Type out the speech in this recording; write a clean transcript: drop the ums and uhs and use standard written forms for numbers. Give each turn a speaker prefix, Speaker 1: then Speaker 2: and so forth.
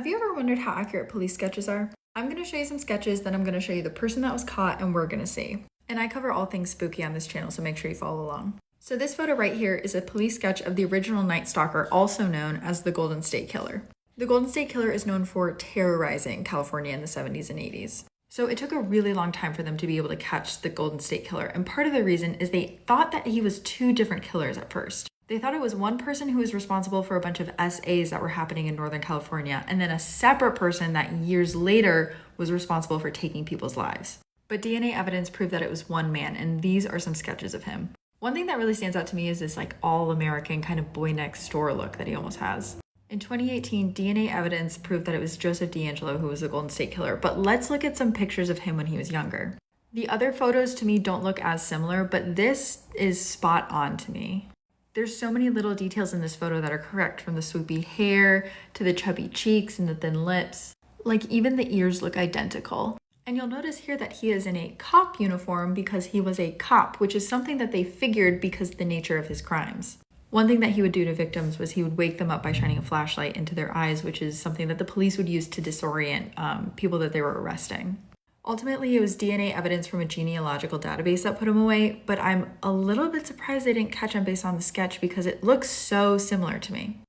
Speaker 1: Have you ever wondered how accurate police sketches are? I'm going to show you some sketches, then I'm going to show you the person that was caught, and we're going to see. And I cover all things spooky on this channel, so make sure you follow along. So this photo right here is a police sketch of the original Night Stalker, also known as the Golden State Killer. The Golden State Killer is known for terrorizing California in the 70s and 80s. So it took a really long time for them to be able to catch the Golden State Killer, and part of the reason is they thought that he was two different killers at first. They thought it was one person who was responsible for a bunch of SAs that were happening in Northern California, and then a separate person that years later was responsible for taking people's lives. But DNA evidence proved that it was one man, and these are some sketches of him. One thing that really stands out to me is this all-American kind of boy next door look that he almost has. In 2018, DNA evidence proved that it was Joseph DeAngelo who was the Golden State Killer, but let's look at some pictures of him when he was younger. The other photos to me don't look as similar, but this is spot on to me. There's so many little details in this photo that are correct, from the swoopy hair to the chubby cheeks and the thin lips. Like, even the ears look identical. And you'll notice here that he is in a cop uniform because he was a cop, which is something that they figured because of the nature of his crimes. One thing that he would do to victims was he would wake them up by shining a flashlight into their eyes, which is something that the police would use to disorient people that they were arresting. Ultimately, it was DNA evidence from a genealogical database that put him away, but I'm a little bit surprised they didn't catch him based on the sketch because it looks so similar to me.